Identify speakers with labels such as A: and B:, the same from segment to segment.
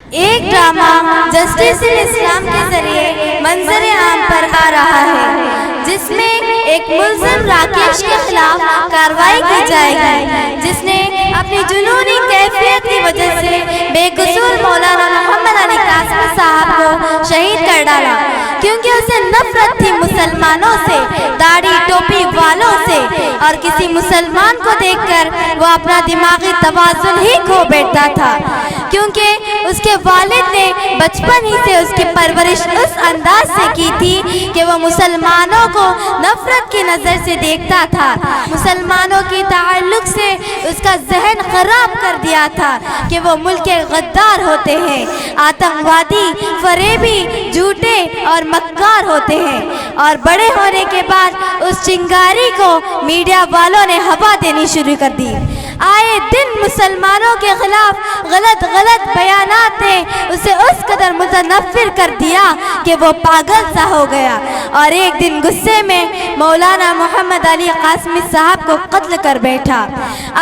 A: एक drama justice in इस्लाम के जरिए मंजर आम पर आ रहा है, जिसमें एक मुल्ज़िम राकेश के खिलाफ कार्रवाई की जाएगी, जिसने अपनी जुनूनी कैफियत की वजह से बेकसूर मौलाना मोहम्मद अली कासमी साहब को शहीद कर डाला, क्योंकि उसे नफरत थी मुसलमानों से, दाढ़ी टोपी वालों से, और किसी मुसलमान को देखकर वो अपना दिमागी तवाज़ुन ही खो बैठता था, क्योंकि उसके वालिद ने बचपन ही से उसकी परवरिश उस अंदाज से की थी कि वो मुसलमानों को नफरत की नज़र से देखता था। मुसलमानों की ताल्लुक से उसका जहन खराब कर दिया था कि वो मुल्क के गद्दार होते हैं, आतंकवादी, फरेबी, झूठे और मक्कार होते हैं। और बड़े होने के बाद उस चिंगारी को मीडिया वालों ने हवा देनी शुरू कर दी। आए दिन मुसलमानों के खिलाफ गलत बयानात ने उसे उस कदर मुतनफ़िर कर दिया कि वो पागल सा हो गया, और एक दिन गुस्से में मौलाना मोहम्मद अली कासमी साहब को कत्ल कर बैठा।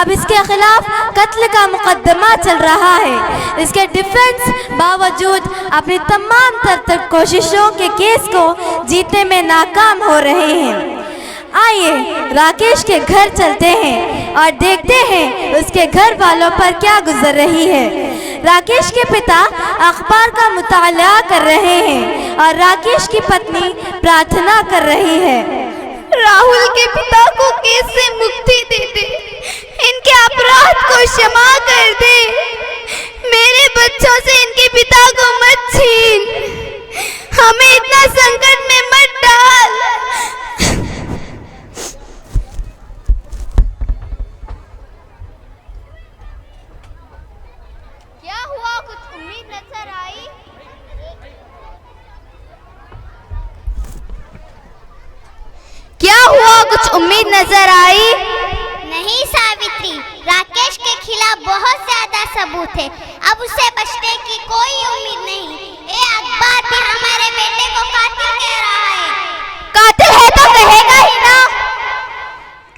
A: अब इसके खिलाफ कत्ल का मुकदमा चल रहा है। इसके डिफेंस बावजूद अपनी तमाम तर कोशिशों के केस को जीतने में नाकाम हो रहे हैं। आइए राकेश के घर चलते हैं और देखते हैं उसके घर वालों पर क्या गुजर रही है। राकेश के पिता अखबार का मुताला कर रहे हैं और राकेश की पत्नी प्रार्थना कर रही है।
B: राहुल के पिता को केस से मुक्ति दे दे, इनके अपराध को क्षमा कर दे, मेरे बच्चों से इनके पिता को मत छीन, हमें इतना संकट में मत डाल। क्या हुआ, कुछ उम्मीद नजर आई? क्या हुआ, कुछ उम्मीद नजर आई?
C: नहीं सावित्री, राकेश के खिलाफ बहुत ज्यादा सबूत है, अब उसे बचने की कोई उम्मीद नहीं। ये अखबार भी हमारे बेटे को कातिल कह रहा है।
B: कातिल है तो कहेगा ही ना।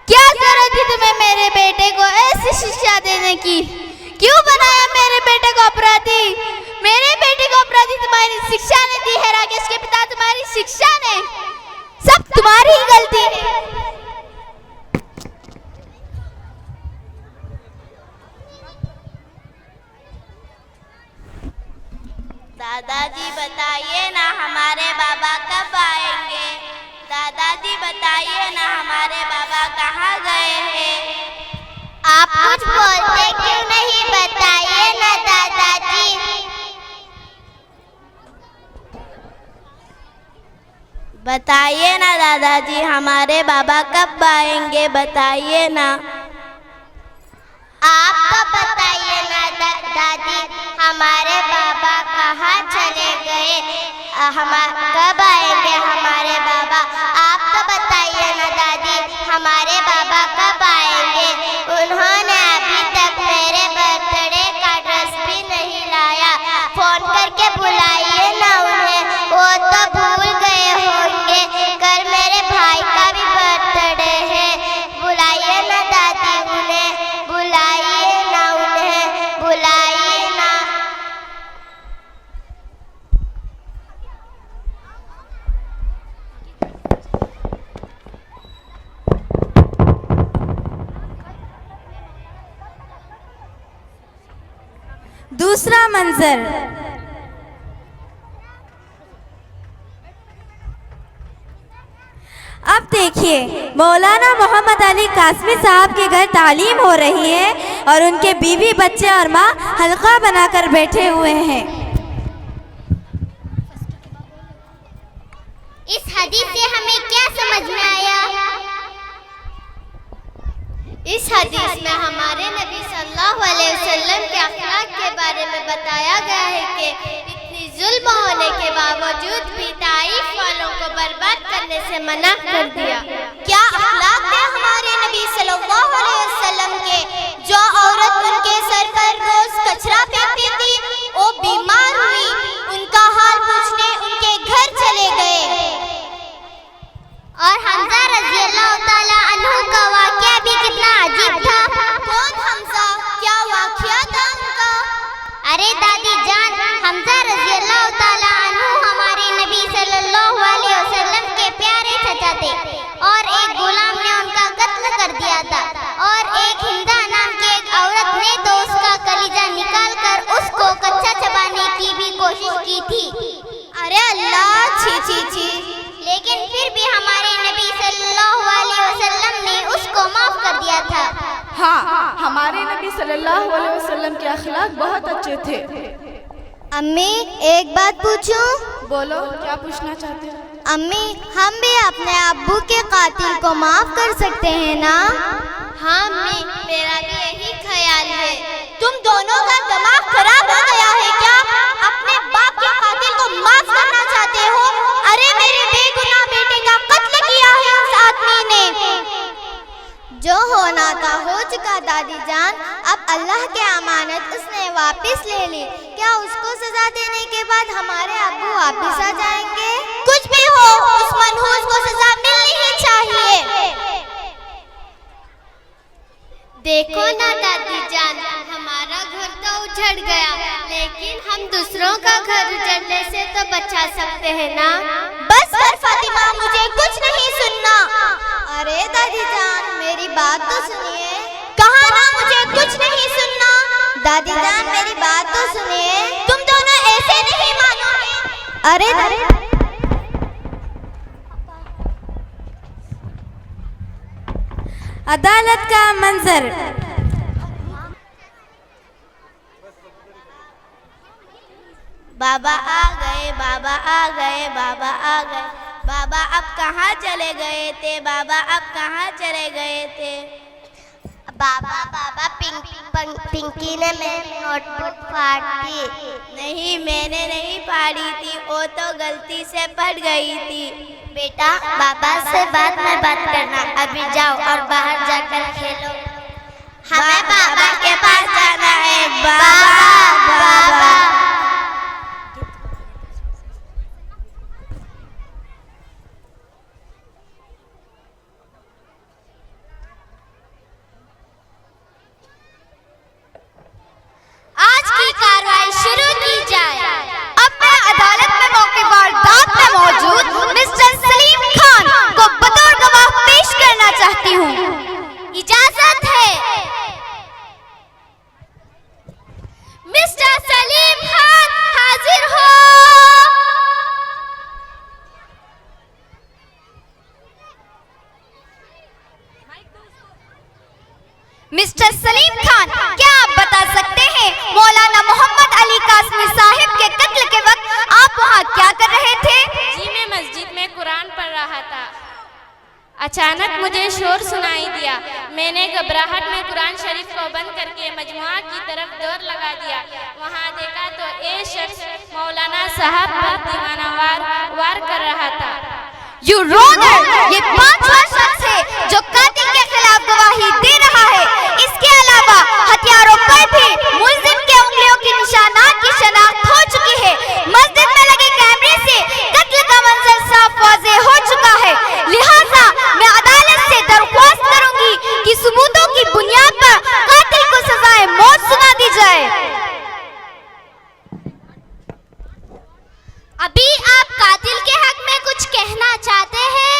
B: क्या जरूरत थी तुम्हें मेरे बेटे को ऐसी शिक्षा देने की? क्यों बनाया मेरे बेटे को अपराधी? मेरे बेटे को अपराधी तुम्हारी शिक्षा ने दी है, राकेश के पिता तुम्हारी शिक्षा ने, सब तुम्हारी ही गलती है।
D: दादाजी बताइए ना हमारे बाबा कब आएंगे? दादाजी बताइए ना हमारे बाबा कहाँ गए हैं?
C: आप कुछ बोलते क्यों नहीं, बताइए ना दादाजी।
D: बताइए ना दादाजी हमारे बाबा कब आएंगे, बताइए ना।
C: आप तो बताइए ना दादी, हमारे बाबा कहाँ चले गए, कब आएंगे हमारे बाबा? आप तो बताइए ना दादी, हमारे बाबा कब आएंगे? उन्होंने अभी तक मेरे बर्थडे का ड्रेस भी नहीं लाया, फोन करके बुलाइए ना उन्हें, वो तो भूल गए होंगे, कल मेरे भाई का भी बर्थडे है, बुलाइए ना दादी उन्हें, बुलाइए ना उन्हें, बुलाइए ना।
A: दूसरा मंजर। अब देखिए मौलाना मोहम्मद अली कासमी साहब के घर तालीम हो रही है और उनके बीवी, बच्चे और माँ हल्का बनाकर बैठे हुए हैं।
C: इस हदीस से हमें क्या समझ में आया?
B: इस हदीस में हमारे नबी सल्लल्लाहु अलैहि वसल्लम के अखलाक के बारे में बताया गया है कि इतनी जुल्म होने के बावजूद भी ताइफ वालों को बर्बाद करने से मना कर दिया। क्या अखलाक थे हमारे नबी सल्लल्लाहु अलैहि वसल्लम के? जो औरत उनके सर पर रोज कचरा फेंकती थी, वो बीमार हुई, उनका हाल पूछने उनके घर चले गए।
C: और हमजा रज़ी अल्लाह ताला अन्हु का वाक़या भी कितना अजीब था।
B: कौन हमजा? क्या वाक़या था उनका?
C: अरे दादी जान,
E: हाँ, हमारे नबी सल्लल्लाहु अलैहि वसल्लम के अखलाक बहुत अच्छे थे।
C: अम्मी एक बात पूछूं?
E: बोलो, क्या पूछना चाहते हो?
C: अम्मी, हम भी अपने अब्बू के कातिल को माफ कर सकते हैं ना?
B: हाँ अम्मी, मेरा भी यही ख्याल है।
C: तुम दोनों का दिमाग खराब हो गया है क्या? अपने बाप के कातिल को माफ करना चाहते हो? अरे मेरे बेगुनाह बेटे का कत्ल किया है उस आदमी ने। जो होना था हो चुका दादी जान, अब अल्लाह की अमानत उसने वापस ले ली। क्या उसको सजा देने के बाद हमारे अब्बू वापस आ जाएंगे? कुछ भी हो, उस मनहूस को सजा मिलनी ही चाहिए।
B: देखो ना दादी जान, हमारा घर तो उजड़ गया, लेकिन हम दूसरों का घर उजड़ने से तो बचा सकते हैं ना।
C: बस कर फातिमा, मुझे कुछ नहीं सुनना। अरे दादी जान, मेरी बात तो सुनिए। कहा ना मुझे कुछ नहीं सुनना। दादी जान, मेरी बात तो सुनिए। तुम दोनों ऐसे नहीं मानोगे। अरे
A: अदालत का मंजर।
D: बाबा आ गए, बाबा आ गए, बाबा आ गए। बाबा अब कहाँ चले गए थे? बाबा अब कहाँ चले गए थे?
C: बाबा पिंकी ने मेरी नोटबुक फाड़ दी।
D: नहीं, मैंने नहीं फाड़ी थी, वो तो गलती से फट गई थी।
C: बेटा, बाबा से बाद में बात करना, अभी जाओ और बाहर जाकर खेलो।
D: हमें बाबा के पास जाना है। बाबा।
B: आज की कार्रवाई शुरू की जाए।
C: अब मैं अदालत में मौके वारदात में मौजूद मिस्टर सलीम खान को बतौर गवाह पेश करना चाहती हूँ।
B: इजाजत है। मिस्टर सलीम खान हाजिर हो।
C: मिस्टर सलीम खान, क्या आप बता सकते हैं मौलाना मोहम्मद अली कासमी साहिब के कत्ल के वक्त आप वहाँ क्या कर रहे थे?
F: जी, मैं मस्जिद में कुरान पढ़ रहा था। अचानक मुझे शोर सुनाई दिया। मैंने घबराहट में कुरान शरीफ को बंद करके मजमुआ की तरफ दौड़ लगा दिया। वहाँ देखा तो एक शख्स मौलाना साहब पर दीवाना वार कर रहा था।
C: यू रोनर, ये 5वां शख्स है जो कातिल के खिलाफ गवाही दे रहा है। इसके अलावा हथियारों पर भी मुल्जिम के उंगलियों की निशानात की शनाख्त हो चुकी है। मस्जिद में लगे कैमरे से कत्ल का मंजर साफ वाज़ेह हो चुका है। लिहाजा मैं अदालत से दरख्वास्त करूंगी कि सबूतों की बुनियाद पर कातिल को सजाए मौत सुना दी जाए।
B: अभी आप कातिल के हक में कुछ कहना चाहते हैं?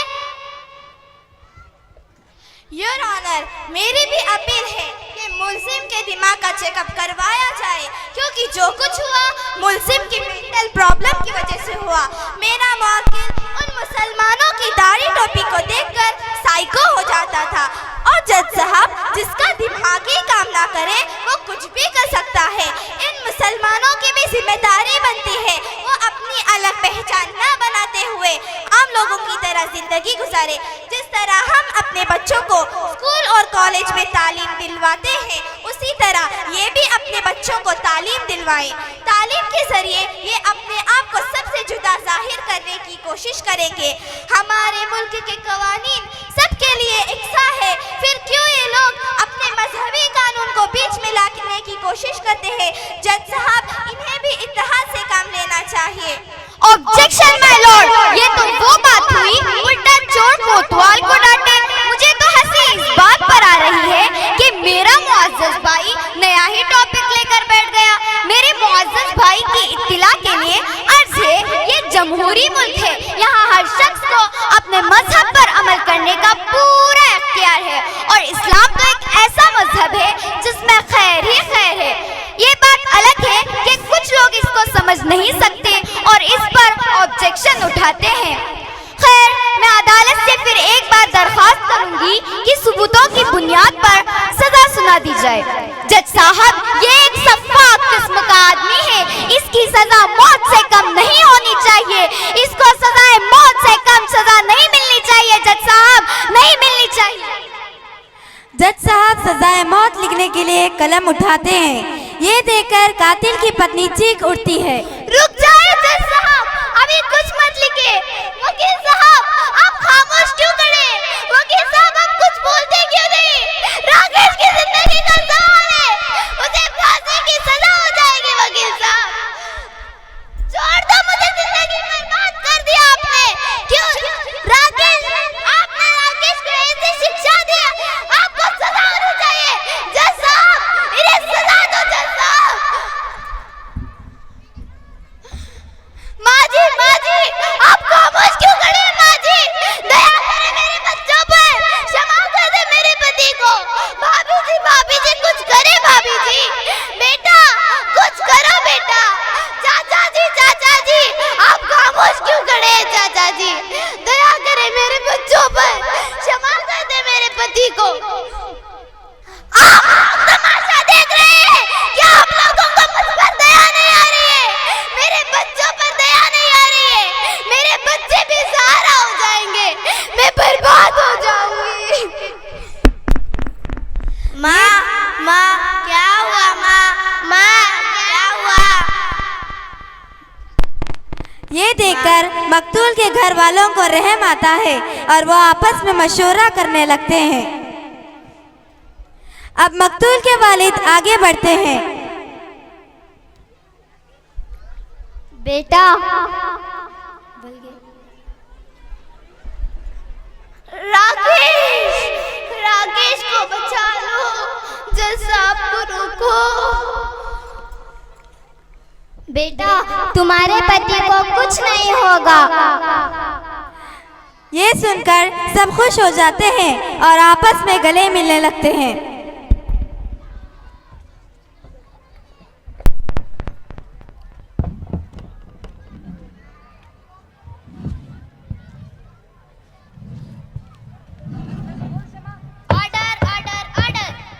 E: योर ऑनर, मेरी भी अपील है कि मुल्जिम के दिमाग का चेकअप करवाया जाए, क्योंकि जो कुछ हुआ मुल्जिम की मेंटल प्रॉब्लम की वजह से हुआ। मेरा मुवक्किल उन मुसलमानों की दाढ़ी टोपी को देखकर साइको हो जाता था, और जज साहब जिसका दिमाग ही काम ना करे वो कुछ भी कर सकता है। इन मुसलमानों की भी जिम्मेदारी बनती है वो अपनी अलग पहचान न बनाते हुए आम लोगों की तरह जिंदगी गुजारे। जिस तरह हम अपने बच्चों को स्कूल और कॉलेज में तालीम दिलवाते हैं, उसी तरह ये भी अपने बच्चों को तालीम दिलवाएं। तालीम के जरिए ये अपने आप को सबसे जुदा जाहिर करने की कोशिश करेंगे। हमारे मुल्क के कवानीन सबके लिए एकसा है, फिर क्यों ये लोग अपने मजहबी कानून को बीच में लाने की कोशिश करते हैं? जज साहब, इन्हें भी इत्तेहाद से काम लेना चाहिए।
C: ऑब्जेक्शन माय लॉर्ड, ये तो वो बात हुई उल्टा चोर कोतवाल को डांटे। मुझे तो हंसी इस बात पर आ रही है कि मेरा मुअज़्ज़ज़ भाई नया ही टॉपिक लेकर बैठ गया। मेरे मुअज़्ज़ज़ भाई की इत्तिला के लिए अर्ज है, ये जमहूरी मुल्क है, यहाँ हर शख्स को अपने मजहब पर अमल करने का पूरा इख्तियार है, और इस्लाम तो एक ऐसा मजहब है जिसमें खैर ही खैर है। ये बात अलग है कि कुछ लोग इसको समझ नहीं सकते और इस पर ऑब्जेक्शन उठाते हैं। खैर, मैं अदालत से फिर एक बार दरख्वास्त करूंगी कि सबूतों की बुनियाद पर सजा
E: जाए। जज साहब, ये एक सफाक किस्म का आदमी है, इसकी सजा मौत से कम नहीं होनी चाहिए, इसको सजाए मौत से कम सजा नहीं मिलनी चाहिए। जज साहब, नहीं मिलनी चाहिए।
A: जज साहब सजाए मौत लिखने के लिए कलम उठाते हैं। ये देखकर कातिल की पत्नी चीख उठती है।
E: रुक जाए जज साहब, अभी कुछ मत लिखे। वकील साहब, आप खामोश क्यों खड़े? वकील साहब, आप कुछ बोलते क्यों नहीं? राकेश की जिंदगी का सवाल है, उसे फांसी की सजा हो जाएगी। वकील साहब, छोड़ दो मुझे, जिंदगी बर्बाद कर दिया आपने। क्यों राकेश, आपने राकेश को ऐसी शिक्षा दी, आपको सजा होनी चाहिए। जज साहब, इन्हें सजा दो। जज साहब, माँ जी, आप खामोश क्यों खड़े हैं? माँ जी, दया करें मेरे बच्चों पर, क्षमा कर दे मेरे पति को। भाभी जी कुछ करे। भाभी जी, बेटा कुछ करो। बेटा, चाचा जी, आप खामोश क्यों खड़े हैं? चाचा जी, दया करें मेरे बच्चों पर, क्षमा कर दे मेरे पति को। आप तमाशा देख रहे हैं? क्या आप लोगों को मुझ पर दया नहीं आ रही है? मेरे बच्चों पर दया नहीं आ रही है? मेरे बच्चे भी सहारा हो जाएंगे, मैं बर्बाद हो जाऊंगी।
D: माँ, क्या हुआ? माँ, क्या हुआ?
A: ये देखकर मकतूल के घर वालों को रहम आता है और वो आपस में मशवरा करने लगते हैं। अब मकतूल के वालिद आगे बढ़ते हैं।
E: बेटा, राकेश को बचा लो। जज साहब को रोको। बेटा, तुम्हारे पति को कुछ नहीं होगा।
A: ये सुनकर सब खुश हो जाते हैं और आपस में गले मिलने लगते हैं।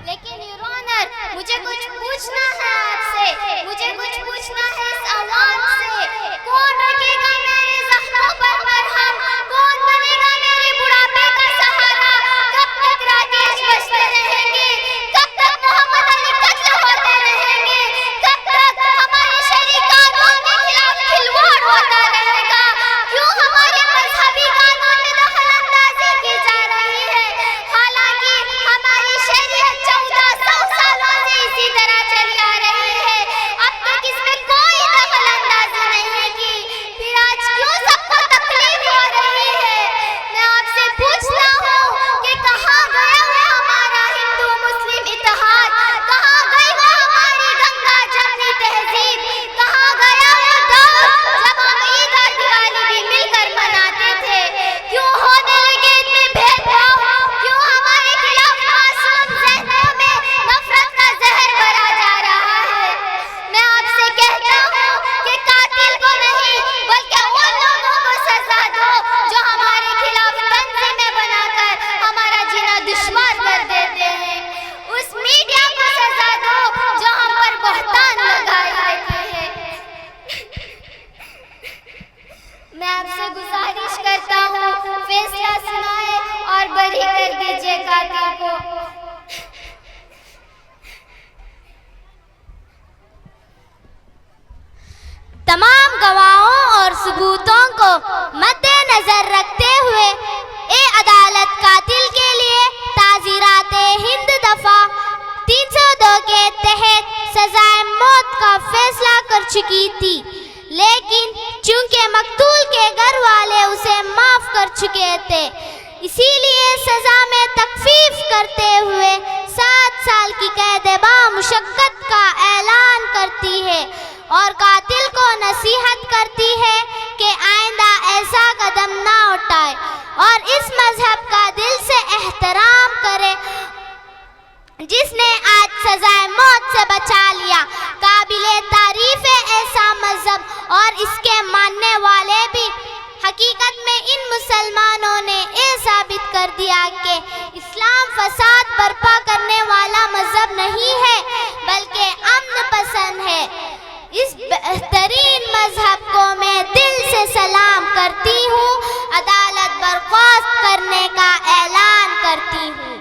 B: लेकिन योर ऑनर, मुझे कुछ पूछना है आपसे, मुझे कुछ पूछना है इस आवाम से। कौन रखेगा मेरे जख्मों पर मरहम? कौन बनेगा मेरे बुढ़ापे का सहारा? कब तक राकेश बचते रहेंगे? कब तक मोहम्मद अली कत्ल होते रहेंगे? कब तक हमारे शरई कानून के खिलाफ खिलवाड़ होता रहेगा? क्यों हमारे मजहबी कानून में दखलंदाजी की जा रही है? हालांकि हमारी शरीयत 1400 सालों से इसी तरह चली आ रही है, अब तक इसमें कोई दखलंदाजी नहीं की, फिर आज क्यों सबको तकलीफ हो रही है? मैं आपसे पूछता हूँ कि कहाँ गया है हमारा हिंदू मुस्लिम इत्तेहाद? कहाँ गई वो हमारी गंगा जमनी तहजीब? कहाँ गया वो दौर जब हम ईद और दिवाली भी मिलकर मनाते थे? क्यों होने लगे इतने भेदभाव? क्यों हमारे खिलाफ मासूम ज़हनों में नफरत का जहर भरा जा रहा है? मैं आपसे कहता हूँ कि कातिल को नहीं बल्कि उन लोगों को सजा दो जो हमारे खिलाफ तंजीमें बनाकर हमारा जीना दुश्वार कर देते हैं। उस मीडिया को सजा दो जो हम पर बहतान लगाए रहते हैं। मैं आपसे गुजारिश करता हूँ, फैसला सुनाए और बरी कर दीजिए कातिल को। तमाम गवाहों और सबूतों को मद्देनजर रखते हुए अदालत कातिल के लिए ताज़ीरात हिंद दफा 302 के तहत सजाए मौत का फैसला कर चुकी थी, लेकिन चूंकि मकतूल के घर वाले उसे माफ कर चुके थे, इसीलिए सजा में तखफीफ करते हुए 7 साल की कैद बामुशक्कत का ऐलान करती है और कातिल को नसीहत करती है कि आइंदा ऐसा कदम ना उठाए और इस मजहब का दिल से एहतराम करे जिसने आज सजाए मौत से बचा लिया। काबिले तारीफ है ऐसा मजहब और इसके मानने वाले भी हकीकत में इन मुसलमानों ने ये साबित कर दिया कि इस्लाम फसाद बर्पा करने वाला मजहब नहीं है बल्कि अमन पसंद है। इस बेहतरीन मजहब को मैं दिल से सलाम करती हूँ, अदालत बर्खास्त करने का ऐलान करती हूँ।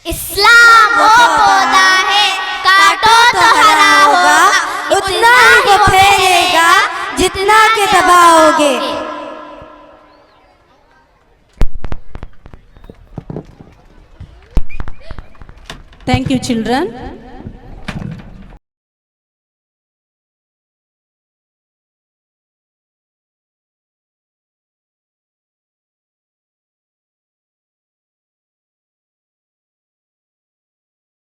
B: इस्लाम वो पौधा है, काटो तो हरा होगा,
A: उतना ही वो फैलेगा जितना के दबाओगे।
G: Thank you, children.